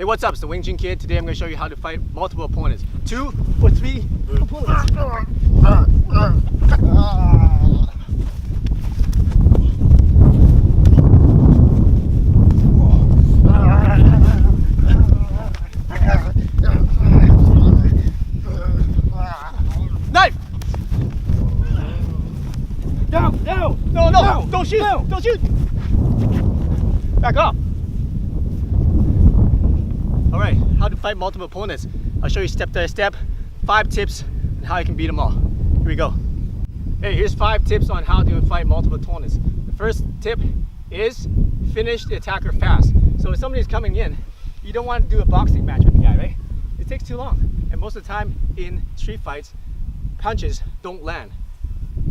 Hey, what's up? It's the Wing Chun Kid. Today I'm going to show you how to fight multiple opponents. 2 or 3 opponents. Knife! Down! No! Down. Don't shoot! Down. Don't shoot! Back off! Alright, how to fight multiple opponents. I'll show you step by step, 5 tips on how you can beat them all. Here we go. Hey, here's 5 tips on how to fight multiple opponents. The first tip is finish the attacker fast. So if somebody's coming in, you don't want to do a boxing match with the guy, right? It takes too long. And most of the time in street fights, punches don't land.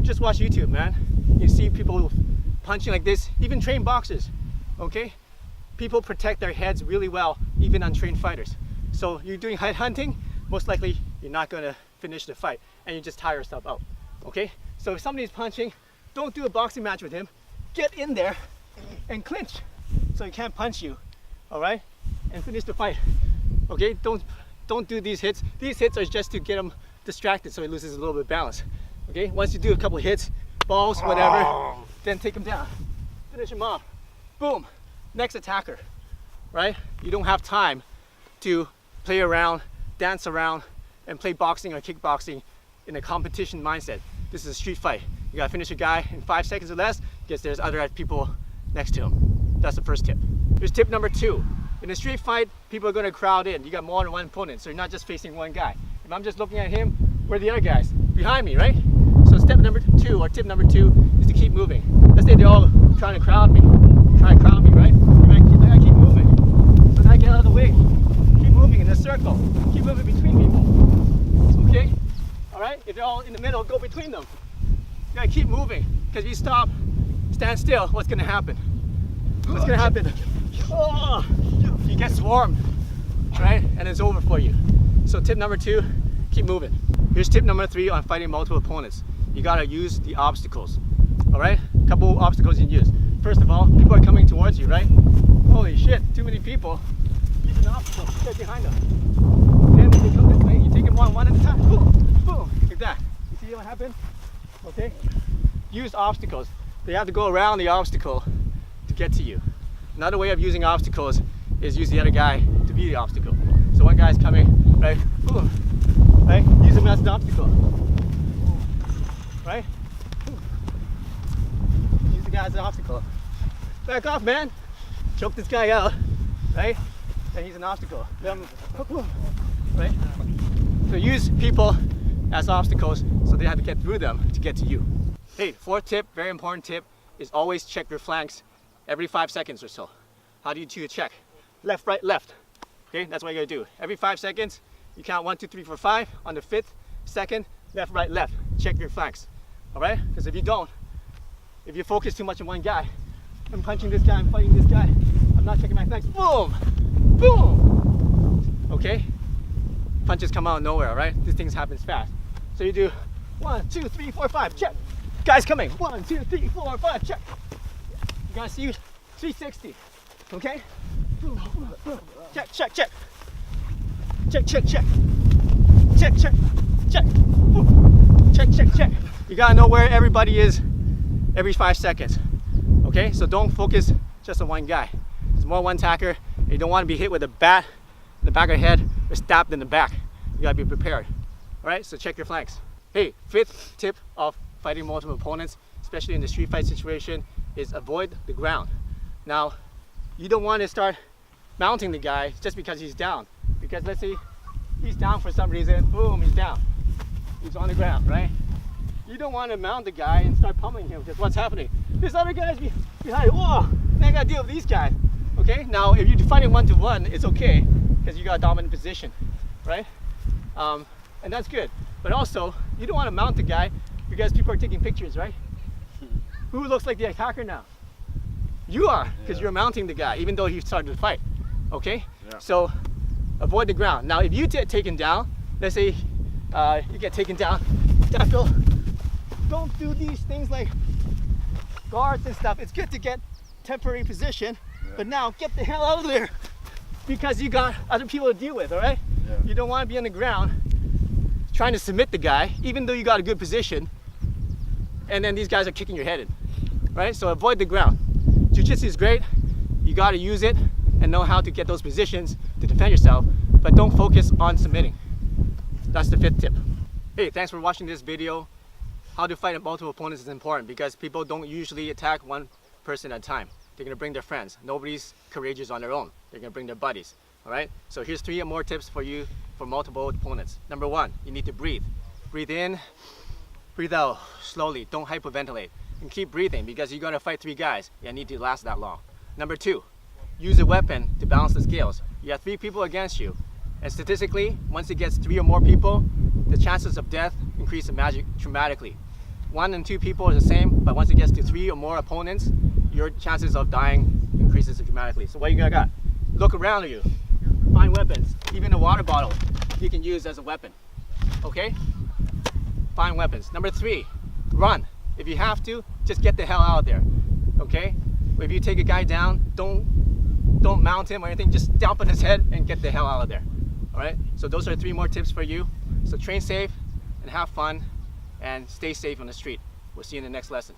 Just watch YouTube, man. You see people punching like this, even trained boxers, okay? People protect their heads really well, even untrained fighters. So you're doing head hunting, most likely you're not gonna finish the fight and you just tire yourself out, okay? So if somebody's punching, don't do a boxing match with him. Get in there and clinch so he can't punch you, all right? And finish the fight, okay? Don't do these hits. These hits are just to get him distracted so he loses a little bit of balance, okay? Once you do a couple hits, balls, whatever, then take him down, finish him off, boom. Next attacker, right? You don't have time to play around, dance around, and play boxing or kickboxing in a competition mindset. This is a street fight. You gotta finish a guy in 5 seconds or less because there's other people next to him. That's the first tip. Here's tip number 2. In a street fight, people are gonna crowd in. You got more than one opponent, so you're not just facing one guy. If I'm just looking at him, where are the other guys? Behind me, right? So step number 2, or tip number 2, is to keep moving. Let's say they're all trying to crowd me. Try to crowd me, right? I gotta keep moving. So now I get out of the way. Keep moving in a circle. Keep moving between people. Okay? Alright? If they're all in the middle, go between them. You gotta keep moving. Because if you stop, stand still, what's gonna happen? What's gonna happen? Oh, you get swarmed. Right? And it's over for you. So tip number 2, keep moving. Here's tip number 3 on fighting multiple opponents. You gotta use the obstacles. Alright? A couple obstacles you can use. First of all, people are coming towards you, right? Holy shit, too many people. Use an obstacle, get behind them. Then when they come this way, you take them one at a time. Boom, boom, like that. You see what happened? Okay? Use obstacles. They have to go around the obstacle to get to you. Another way of using obstacles is use the other guy to be the obstacle. So one guy's coming, right? Boom, right? Use him as an obstacle, right? Use the guy as an obstacle. Back off, man. Choke this guy out, right? And he's an obstacle. Right? So use people as obstacles so they have to get through them to get to you. Hey, 4th tip, very important tip, is always check your flanks every 5 seconds or so. How do you do a check? Left, right, left. Okay, that's what you gotta do. Every 5 seconds, you count 1, 2, 3, 4, 5. On the 5th second, left, right, left. Check your flanks. All right? Because if you don't, if you focus too much on one guy, I'm punching this guy, I'm fighting this guy, I'm not checking my flanks, boom, boom, okay? Punches come out of nowhere, all right? These things happen fast. So you do 1, 2, 3, 4, 5, check. Guys coming, 1, 2, 3, 4, 5, check. You gotta see 360, okay? Boom, boom, boom. Check, check, check. Check, check, check. Check, check, check. Boom. Check, check, check. You gotta know where everybody is every 5 seconds. Okay, so don't focus just on one guy. There's more one attacker. You don't want to be hit with a bat in the back of the head or stabbed in the back. You gotta be prepared. All right, so check your flanks. Hey, 5th tip of fighting multiple opponents, especially in the street fight situation, is avoid the ground. Now, you don't want to start mounting the guy just because he's down. Because let's say he's down for some reason, boom, he's down. He's on the ground, right? You don't want to mount the guy and start pummeling him because what's happening? There's other guys behind. Whoa! Now I gotta deal with these guys. Okay? Now, if you're fighting 1-to-1, it's okay because you got a dominant position, right? And that's good. But also, you don't want to mount the guy because people are taking pictures, right? Who looks like the attacker now? You are, because you're mounting the guy, even though he started the fight. Okay? Yeah. So avoid the ground. Now, if you get taken down, let's say you get taken down, don't do these things like guards and stuff. It's good to get temporary position, but now get the hell out of there. because you got other people to deal with, all right? Yeah. You don't want to be on the ground trying to submit the guy, even though you got a good position, and then these guys are kicking your head in, right? So avoid the ground. Jiu-jitsu is great. You got to use it and know how to get those positions to defend yourself, but don't focus on submitting. That's the 5th tip. Hey, thanks for watching this video. How to fight multiple opponents is important because people don't usually attack one person at a time. They're gonna bring their friends. Nobody's courageous on their own. They're gonna bring their buddies, all right? So here's 3 more tips for you for multiple opponents. Number 1, you need to breathe. Breathe in, breathe out slowly. Don't hyperventilate. And keep breathing because you're gonna fight 3 guys. You need to last that long. Number 2, use a weapon to balance the scales. You have 3 people against you. And statistically, once it gets 3 or more people, the chances of death increase dramatically. 1 and 2 people are the same, but once it gets to 3 or more opponents, your chances of dying increases dramatically. So what you got? Look around you, find weapons. Even a water bottle you can use as a weapon, okay? Find weapons. Number 3, run. If you have to, just get the hell out of there, okay? If you take a guy down, don't mount him or anything, just stomp on his head and get the hell out of there, all right? So those are 3 more tips for you. So train safe and have fun and stay safe on the street. We'll see you in the next lesson.